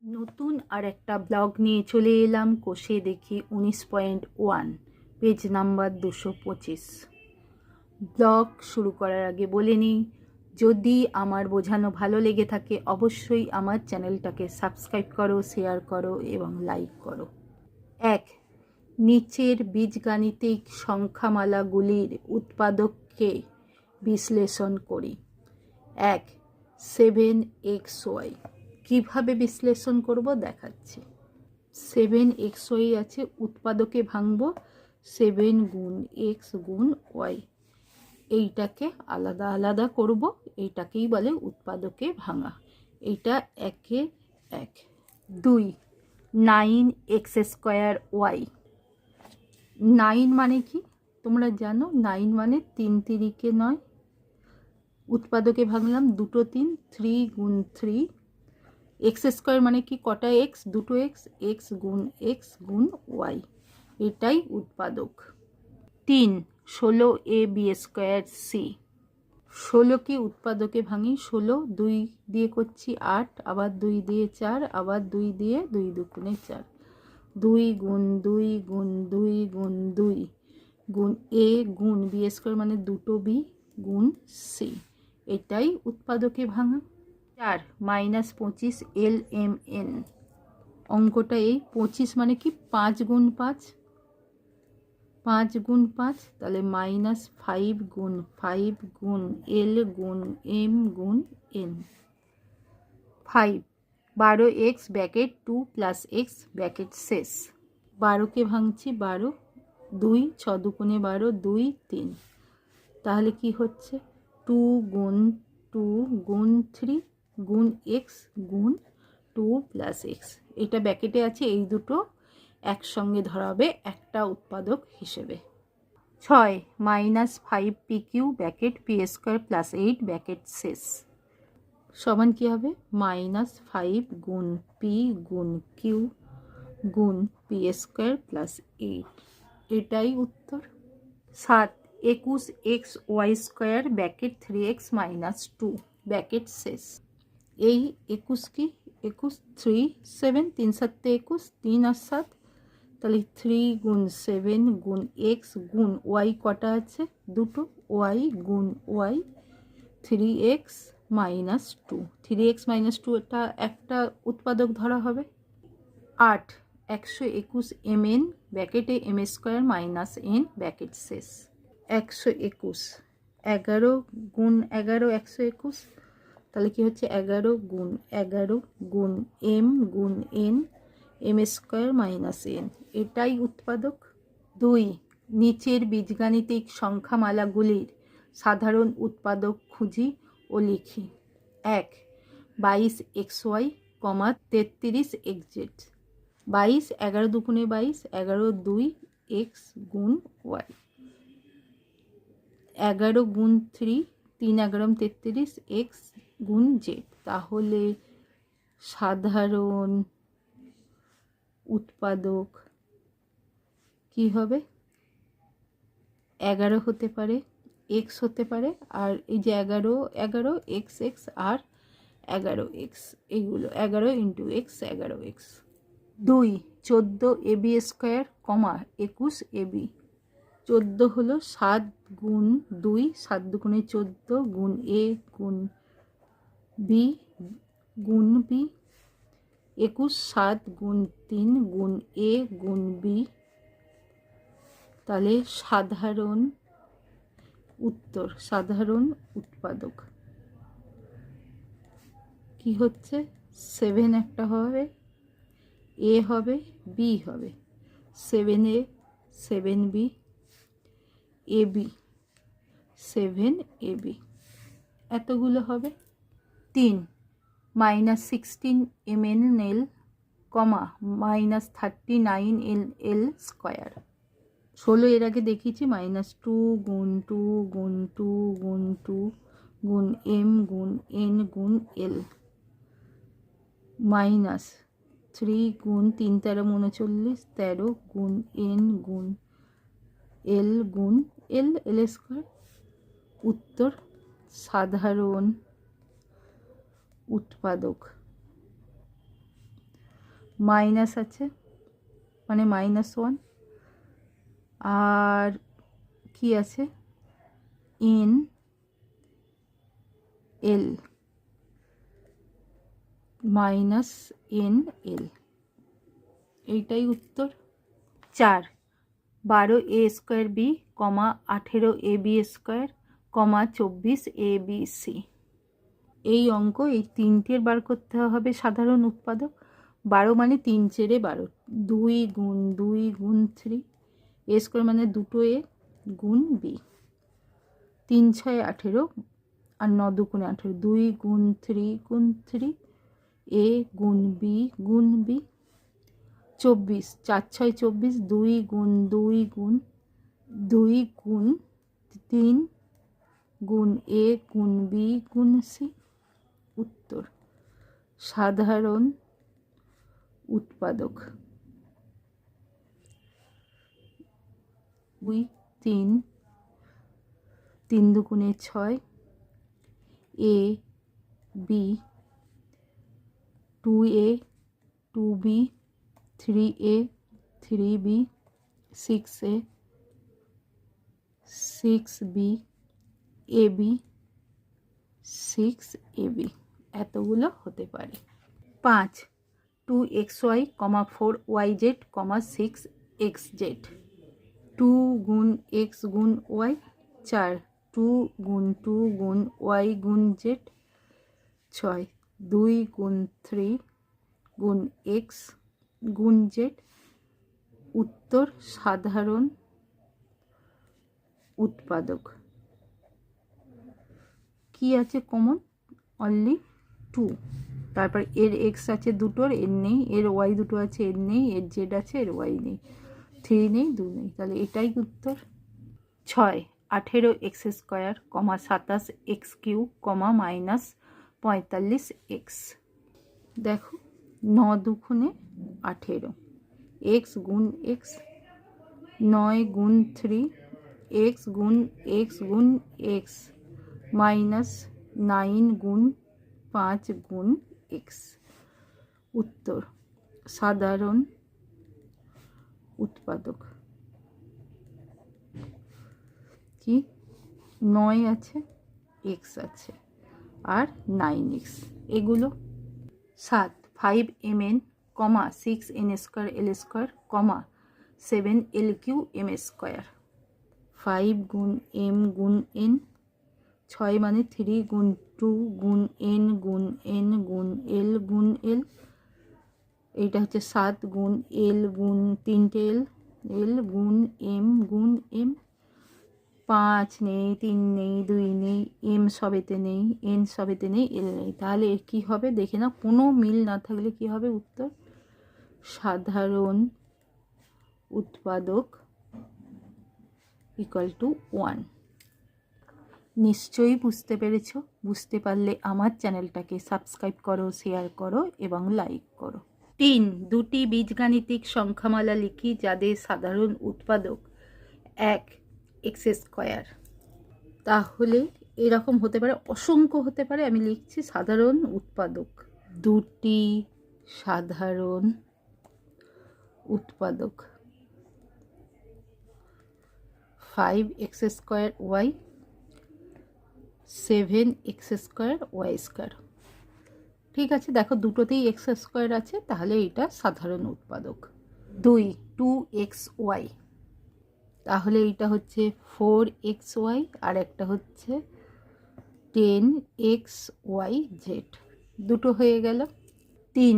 নতুন আর একটা ব্লগ নিয়ে চলে এলাম। কষে দেখি 19.1 পেজ নাম্বার 225। ব্লগ শুরু করার আগে বলে নিই, যদি আমার বোঝানো ভালো লেগে থাকে অবশ্যই আমার চ্যানেলটাকে সাবস্ক্রাইব করো, শেয়ার করো এবং লাইক করো। 1. নিচের বীজগাণিতিক সংখ্যামালাগুলির উৎপাদককে বিশ্লেষণ করি। 1. 7xy। কিভাবে বিশ্লেষণ করব দেখাচ্ছি। 7xy আছে, উৎপাদকে ভাঙব 7 গুণ x গুণ y। এইটাকে আলাদা আলাদা করব, এইটাকেই বলে উৎপাদকে ভাঙা। এইটা 1-এ 1। 2. 9x² y। 9 মানে কি তোমরা জানো? 9 মানে 3 তিরিকে 9। উৎপাদকে ভাঙলাম, দুটো 3, 3 গুণ 3। x² মানে কি কটা এক্স? দুটো এক্স, এক্স গুণ ওয়াই। এটাই উৎপাদক। 3. 16ab²c। 16 কি উৎপাদকে ভাঙি? 16 2 দিয়ে করছি 8, আবার 2 দিয়ে 4, আবার 2 দিয়ে 2 দুগুণে 4। 2 গুণ 2 গুণ 2 গুণ 2 গুণ a গুণ b² মানে দুটো b গুণ c। এটাই উৎপাদকে ভাঙা। 4. -25 lmn। অঙ্কটা এই 25 মানে কি 5 গুণ 5, 5 গুণ 5, তাহলে -5 গুণ 5 গুণ l গুণ m গুণ n। 5. 12x bracket 2 plus x bracket শেষ। 12কে ভাঙছি 12, 2 6 দুগুণে 12, 2 3। তাহলে কি হচ্ছে 2 গুণ 2 গুণ 3 গুণ x গুণ 2 প্লাস এক্স। এটা ব্যাকেটে আছে, এই দুটো একসঙ্গে ধরা হবে একটা উৎপাদক হিসেবে। 6. -5pq bracket p² plus 8 bracket শেষ সমান কি হবে? -5 গুণ p গুণ q গুণ p² প্লাস 8। এটাই উত্তর। 7. 21xy² ব্যাকেট 3x - 2 ব্যাকেট শেষ। এই 21 কি 21 3 7 3 7 21, 3 আর 7, তাহলে 3 গুণ 7 গুণ x গুণ y কটা আছে? দুটো, y গুণ y 3x - 2। 3x - 2 এটা একটা উৎপাদক ধরা হবে। 8. 121 mn ব্যাকেটে m² - n ব্যাকেট শেষ। 121 11 গুণ 11 121, তাহলে কি হচ্ছে 11 গুণ 11 গুণ m গুণ n m² - n। এটাই উৎপাদক। 2. নিচের বীজগাণিতিক সংখ্যামালাগুলির সাধারণ উৎপাদক খুঁজি ও লিখি। 1. 22xy, 33xz। 22 11 দুগুণে 22, 11 2 x গুণ y। 11 গুণ 3, 3 11 33 x গুণ z। তাহলে সাধারণ উৎপাদক কি হবে? 11 হতে পারে, x হতে পারে, আর এই যে 11 11 x আর 11x, এইগুলো 11 × x 11x। 2. 14ab², 21ab। 14 হলো 7 গুণ 2, 7 দুগুণে 14 গুণ a গুণ b গুণ b। 21 7 গুণ 3 গুণ a গুণ b। তাহলে সাধারণ উত্তর, সাধারণ উৎপাদক কি হচ্ছে? 7 একটা হবে, a হবে, b হবে। 7a 7b ab 7ab এতগুলো হবে। 3. -16 mnl, -39 16 এর আগে দেখিয়েছি। -2 গুণ 2 গুণ 2 গুণ 2 গুণ m গুণ n গুণ l, -3 গুণ 3 13 39, 13 গুণ n গুণ l গুণ l² উত্তর সাধারণ উৎপাদক। মাইনাস আছে মানে -1, আর কি আছে এন এল -NL, এইটাই উত্তর। 4 12a²b, 18ab², 24abc। এই অঙ্ক এই তিনটের বার করতে হবে সাধারণ উৎপাদক। 12 মানে 3 চেরে 12, 2 গুণ 2 গুণ 3, a² মানে 2 a গুণ b, 3 6 18 আর 9 2 18, 2 গুণ 3 গুণ 3, a গুণ b গুণ b, 24 4 6 24, 2 গুণ 2 গুণ 2 গুণ 3 গুণ a গুণ b গুণ c। উত্তর সাধারণ উৎপাদক। 2 3 3 দুগুণে 6, a b 2a 2b 3a 3b 6a 6b ab 6ab, এতগুলো হতে পারে। 5 2xy, 4yz, 6xz, 2 গুণ x গুণ y, 4 2 গুণ 2 গুণ y গুণ z, 6 2 গুণ 3 গুণ x গুণ z। উত্তর সাধারণ উৎপাদক। কি আছে কমন? অনলি 2। তারপর এর x আছে দুটোর, এর নেই, এর y দুটো আছে, এর নেই, এর z আছে, এর y নেই, 3 নেই, 2 নেই, তাহলে এটাই উত্তর। 6 18x², 27x3, -45x। দেখো 9 দুগুণে 18, x গুণ x, 9 গুণ 3, x গুণ x গুণ x, -9 গুণ 5 গুণ x। উত্তর সাধারণ উৎপাদক। কি 9 আছে, x আছে, আর 9x, এগুলো। 7 5mn, 6n² l², 7l³ m²। 5 গুণ m গুণ n, 6 মানে 3 গুণ 2 গুণ n গুণ n গুণ l গুণ l, এইটা হচ্ছে 7 গুণ l গুণ 3টে l গুণ m গুণ m। 5 নেই, 3 নেই, 2 নেই, m সবেতে নেই, n সবেতে নেই, l নেই, তাহলে এর কী হবে দেখে না। কোনো মিল না থাকলে কি হবে উত্তর? সাধারণ উৎপাদক = 1। নিশ্চয়ই বুঝতে পেরেছ। বুঝতে পারলে আমার চ্যানেলটাকে সাবস্ক্রাইব করো, শেয়ার করো এবং লাইক করো। 3 দুটি বীজগাণিতিক সংখ্যামালা লিখি যাদের সাধারণ উৎপাদক 1x²। তাহলে এরকম হতে পারে, অসংখ্য হতে পারে, আমি লিখছি সাধারণ উৎপাদক। দুটি সাধারণ উৎপাদক 5x²y, 7x²y²। ঠিক আছে, দেখো দুটোতেই x² আছে, তাহলে এটা সাধারণ উৎপাদক। 2 2xy, তাহলে এইটা হচ্ছে 4xy, আর একটা হচ্ছে 10xyz, দুটো হয়ে গেল। 3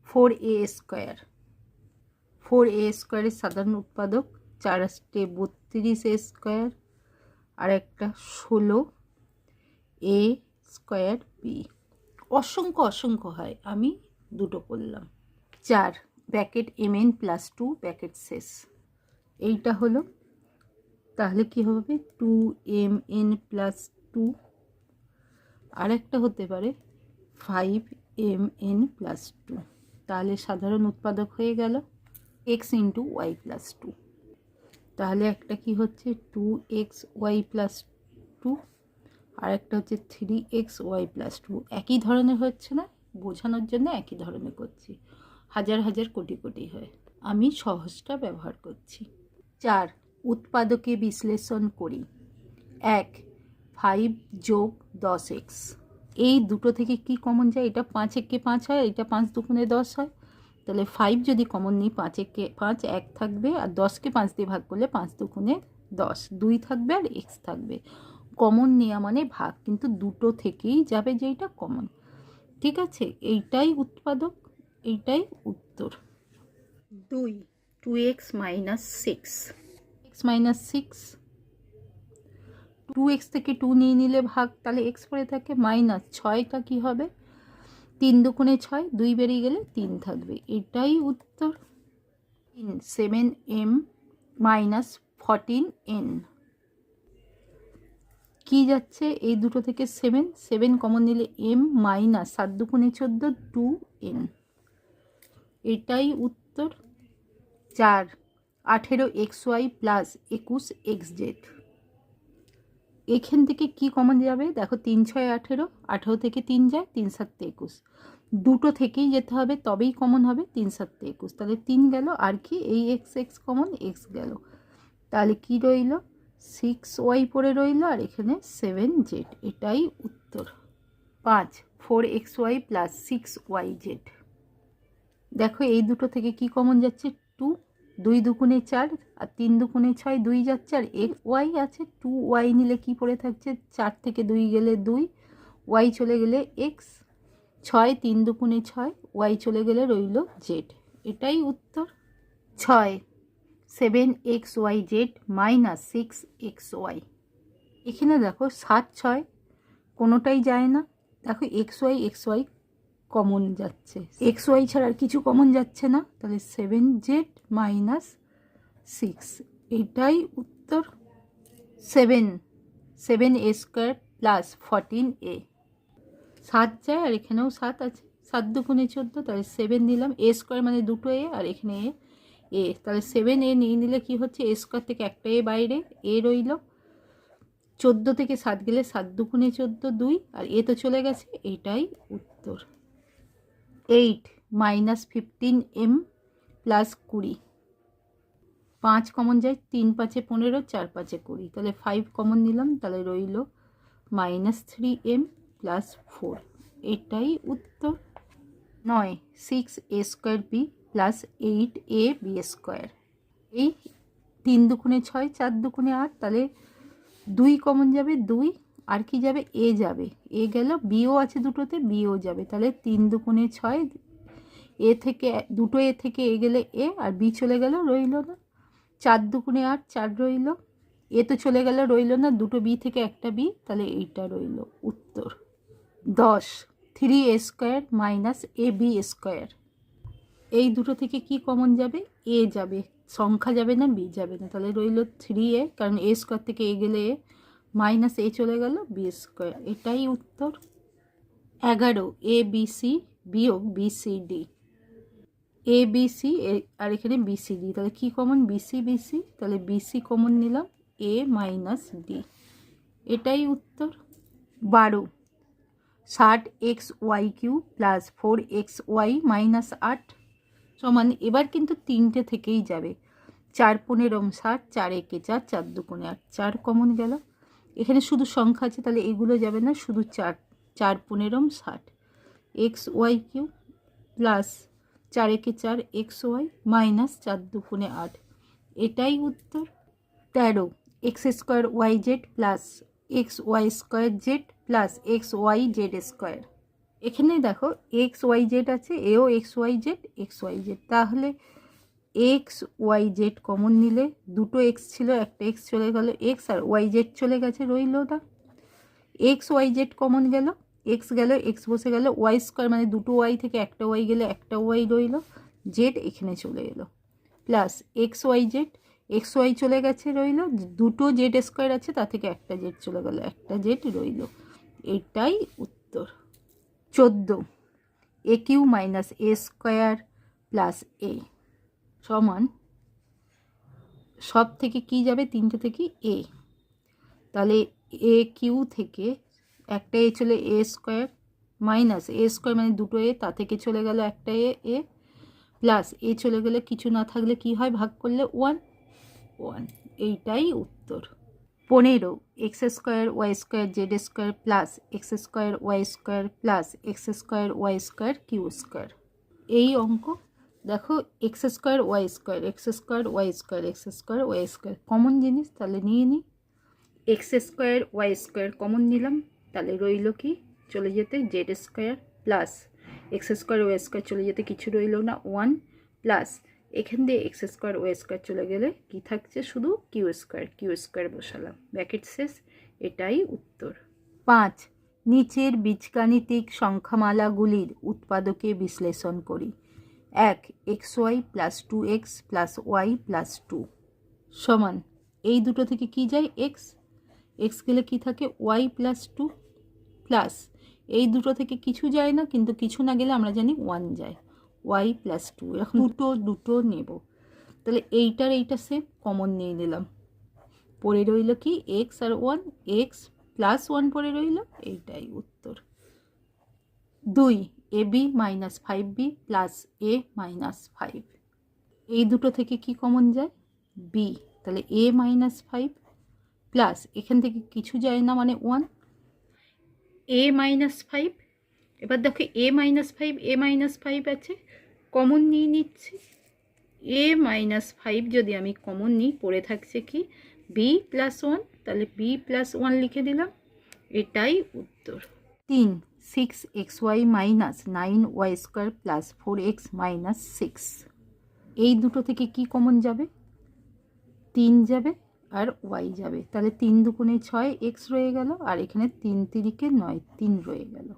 4a², 4a² এর সাধারণ উৎপাদক 4 32a², আর একটা 16a²b। অসংখ্য অসংখ্য হয়, আমি দুটো করলাম। 4 ব্র্যাকেট mn + 2 ব্র্যাকেট শেষ, এইটা হলো। তাহলে কি হবে 2mn + 2, আর একটা হতে পারে 5mn + 2, তাহলে সাধারণ উৎপাদক হয়ে গেল x × y + 2। তাহলে একটা কি হচ্ছে 2xy + 2, আর একটা হচ্ছে 3xy + 2। একই ধরনের হচ্ছে না, বোঝানোর জন্য একই ধরনের করছি। হাজার হাজার কোটি কোটি হয়। আমি সহজটা ব্যবহার করছি। 4 উৎপাদকে বিশ্লেষণ করি। 1 5 যোগ 10x, এই দুটো থেকে কি কমন যায়? এটা 5 একে 5 হয়, এটা 5 দুগুণে 10 হয়। তাহলে 5 যদি কমন নিই, 5 একে 5 1 থাকবে, আর 10কে 5 দিয়ে ভাগ করলে 5 দুগুণে 10 2 থাকবে, আর x থাকবে। কমন নেওয়া মানে ভাগ, কিন্তু দুটো থেকেই যাবে যেইটা কমন। ঠিক আছে, এইটাই উৎপাদক, এইটাই উত্তর। 2 2x minus 6, x minus 6, 2x থেকে 2 নিয়ে নিলে ভাগ, তাহলে x পরে থাকে মাইনাস 6টা কি হবে? 3 দুগুণে 6, 2 বেরিয়ে গেলে 3 থাকবে, এটাই উত্তর। 7m মাইনাস 14n, কি যাচ্ছে এই দুটো থেকে? 7 কমন নিলে m মাইনাস 7 দুগুণে 14 2n, এটাই উত্তর। 4 18xy প্লাস 21xz, এখান থেকে কি কমন যাবে? দেখো 3 6 18, 18 থেকে 3 যায়, 3 7 21, দুটো থেকেই যেতে হবে, তবেই কমন হবে। 3 7 21, তাহলে 3 গেল, আর কি এই এক্স এক্স কমন, এক্স গেল, তাহলে কি রইল? 6y পড়ে রইল, আর এখানে 7z, এটাই উত্তর। 5 4xy প্লাস 6yz, দেখো এই দুটো থেকে কি কমন যাচ্ছে? 2, 2 দুগুণে 4, আর 3 দুগুণে 6, 2 যাচ্ছে, আর y আছে, 2y নিলে কি পড়ে থাকছে? 4 থেকে 2 গেলে 2, y চলে গেলে x, 6 3 দুগুণে 6, y চলে গেলে রইল z, এটাই উত্তর। 6 7xyz মাইনাস 6xy, এখানে দেখো 7 6 কোনোটাই যায় না, দেখো xy কমন যাচ্ছে, xy ছাড়া আর কিছু কমন যাচ্ছে না, তাহলে 7z মাইনাস 6, এটাই উত্তর। 7a স্কোয়ার প্লাস 14a, 7 যায়, আর এখানেও 7 আছে, 7 দুগুণে 14, তাহলে 7 দিলাম, a স্কোয়ার মানে দুটো a, আর এখানে a, তাহলে 7a নিয়ে নিলে কি হচ্ছে? a স্কোয়ার থেকে একটা a বাইরে, a রইল। 14 থেকে 7 গেলে 7 দুগুণে 14 2, আর এ তো চলে গেছে, এটাই উত্তর। 8 মাইনাস 15m প্লাস 20, 5 কমন যায়, 3 5 15, 4 5 20, তাহলে 5 কমন নিলাম, তাহলে রইল মাইনাস 3m প্লাস 4, এটাই উত্তর। 9 6a square B plus 8ab square, এই 3 দুগুণে 6, 4 দুগুণে 8, তাহলে 2 কমন যাবে 2, আর কি যাবে? এ যাবে, এ গেল, বিও আছে দুটোতে, বিও যাবে, তাহলে 3 দুগুণে 6, এ থেকে দুটো এ থেকে এ গেলে এ, আর বি চলে গেল, রইল না। 4 দুগুণে 8, 4 রইল, এ তো চলে গেল, রইল না, দুটো বি থেকে একটা বি, তাহলে এইটা রইল উত্তর। 10 3a square minus ab square, এই দুটো থেকে কি কমন যাবে? এ যাবে, সংখ্যা যাবে না, বি যাবে না, তাহলে রইল 3a, কারণ এ স্কোয়ার থেকে এ গেলে এ, মাইনাস এ চলে গেল, বি স্কোয়ার, এটাই উত্তর। 11 abc বিয়োগ bcd, abc আর এখানে bcd, তাহলে কি কমন? bc bc, তাহলে bc কমন নিলাম, a মাইনাস d, এটাই উত্তর। 12 60xy³ প্লাস 4xy মাইনাস 8 সমান, এবার কিন্তু 3টে থেকেই যাবে, 4 15 60, 4 একে 4, 4 দুগুণে 8, 4 কমন গেল, এখানে শুধু সংখ্যা আছে, তাহলে এগুলো যাবে না, শুধু 4 4 15 60, xy³ প্লাস 4 একে 4 xy মাইনাস 4 দুগুণে 8, এটাই উত্তর। 13 x square yz plus xy square Z plus xyz square, এখানে দেখো xyz আছে, এও xyz xyz, তাহলে xyz কমন নিলে, দুটো x ছিল, একটা x চলে গেল, x আর yz চলে গেছে, রইল না। xyz কমন গেল, x গেল, x বসে গেল, y স্কোয়ার মানে দুটো y থেকে একটা y গেলে একটা y রইল, z এখানে চলে এলো, প্লাস xyz, xy চলে গেছে, রইল, দুটো জেড স্কোয়ার আছে, তা থেকে একটা জেড চলে গেল, একটা জেড রইল, এটাই উত্তর। 14 aq minus a square plus a সমান, সব থেকে কি যাবে? 3টে থেকে a, তাহলে aq থেকে একটা এ চলে a square, minus a square মানে দুটো এ, তা থেকে চলে গেল একটা এ, প্লাস এ চলে গেলে কিছু না থাকলে কি হয়, ভাগ করলে 1 1, এইটাই উত্তর। 15 x square y square z square plus x square y square plus x square y square q square. এই অঙ্ক দেখো, x square y square, x square y square, x square y square common জিনিস, তাহলে নিয়ে নিই। X square y square common নিলাম, তাহলে রইল কি, চলে যেতে z square plus x square y square চলে যেতে কিছু রইল না 1 প্লাস এখান দিয়ে এক্স স্কোয়ার ওয়াই স্কোয়ার চলে গেলে কি থাকছে, শুধু কিউ স্কোয়ার বসালাম, ব্র্যাকেট শেষ, এটাই উত্তর। 5 নিচের বীজগাণিতিক সংখ্যামালাগুলির উৎপাদকে বিশ্লেষণ করি। 1 x y plus 2x plus y plus 2 সমান, এই দুটো থেকে কি যায়, এক্স, এক্স গেলে কি থাকে, ওয়াই প্লাস 2 প্লাস এই দুটো থেকে কিছু যায় না, কিন্তু কিছু না গেলে আমরা জানি 1 যায়, ওয়াই প্লাস 2, এরকম দুটো নেব। তাহলে এইটার এইটা সেম কমন নিয়ে নিলাম, পড়ে রইল কি এক্স আর 1, এক্স প্লাস 1 পড়ে রইল, এইটাই উত্তর। 2 A B minus 5b plus A minus 5, এই দুটো থেকে কি কমন যায়, বি, তাহলে এ মাইনাস 5 প্লাস এখান থেকে কিছু যায় না মানে 1, এ মাইনাস 5, এবার দেখো এ মাইনাস 5 এ মাইনাস 5 আছে, কমন নিয়ে নিচ্ছি, এ মাইনাস 5 যদি আমি কমন নিই পড়ে থাকছে কি বি প্লাস 1, তাহলে বি প্লাস 1 লিখে দিলাম, এটাই উত্তর। 3 6 x y minus 9 y square plus 4x minus 6, এই দুটো থেকে কি কমন যাবে, 3 যাবে আর ওয়াই যাবে, তাহলে 3 দুগুণে 6 এক্স রয়ে গেল, আর এখানে 3 তিরিকে 9 3 রয়ে গেল,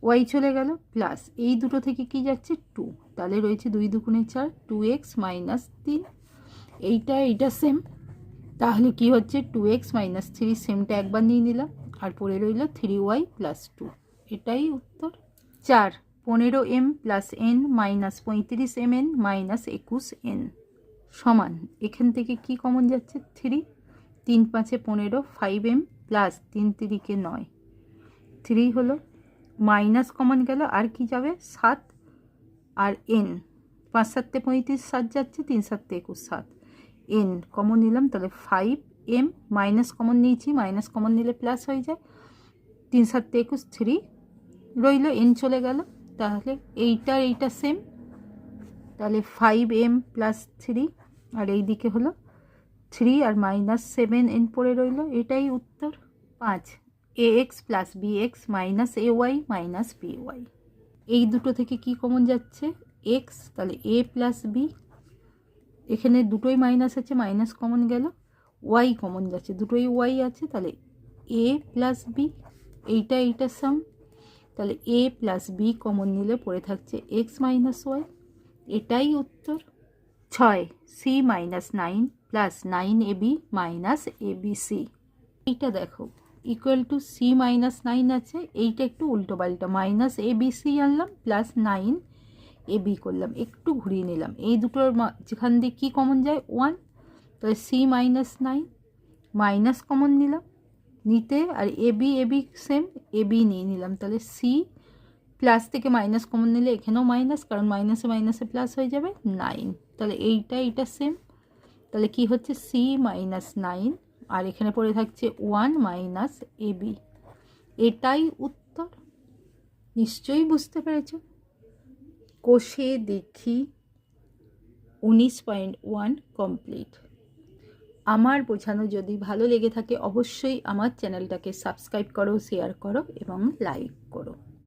ওয়াই চলে গেল, প্লাস এই দুটো থেকে কি যাচ্ছে 2, তাহলে রয়েছে 2 দুগুণে 4 2x মাইনাস 3, এইটা সেম, তাহলে কি হচ্ছে 2x মাইনাস 3 সেমটা একবার নিয়ে নিলাম, আর পড়ে রইল 3y প্লাস 2, এটাই উত্তর। 4 15m plus n minus 35mn minus 21n সমান, এখান থেকে কি কমন যাচ্ছে 3, 3 5 15, 5m প্লাস 3 তিরিকে 9, 3 হলো, মাইনাস কমন গেল, আর কি যাবে 7 আর n, 5 7 35, 7 যাচ্ছে, 3 7 21, 7 n কমন নিলাম, তাহলে 5m মাইনাস কমন নিয়েছি, মাইনাস কমন নিলে প্লাস হয়ে যায়, 3 7 21, 3 রইল, n চলে গেল, তাহলে এইটা সেম, তাহলে 5m প্লাস 3, আর এই দিকে হলো 3 আর মাইনাস 7n পড়ে রইল, এটাই উত্তর। 5 ax plus bx minus ay minus by, এই দুটো থেকে কি কমন যাচ্ছে x, তাহলে a প্লাস b, এখানে দুটোই মাইনাস আছে, মাইনাস কমন গেল, y কমন যাচ্ছে, দুটোই y আছে, তাহলে a প্লাস b, এইটা সাম, তাহলে a প্লাস b কমন নিলে পড়ে থাকছে x মাইনাস y, এটাই উত্তর। 6 c minus 9 plus 9ab minus abc, এইটা দেখো ইকুয়াল টু সি মাইনাস 9 আছে, এইটা একটু উল্টো পাল্টা, মাইনাস abc আনলাম প্লাস 9ab করলাম, একটু ঘুরিয়ে নিলাম, এই দুটোর যেখান দিয়ে কী কমন যায় 1, তাহলে সি মাইনাস 9 মাইনাস কমন নিলাম নিতে, আর এবি সেম, এবি নিয়ে নিলাম, তাহলে সি প্লাস থেকে মাইনাস কমন নিলে এখানেও মাইনাস, কারণ মাইনাসে প্লাস হয়ে যাবে 9, তাহলে এইটা সেম, তাহলে কি হচ্ছে সি মাইনাস 9, আর এখানে পড়ে থাকছে 1 মাইনাস এবি, এটাই উত্তর। নিশ্চয়ই বুঝতে পেরেছ। কোষে দেখি 19.1 কমপ্লিট। আমার বোঝানো যদি ভালো লেগে থাকে অবশ্যই আমার চ্যানেলটাকে সাবস্ক্রাইব করো, শেয়ার করো এবং লাইক করো।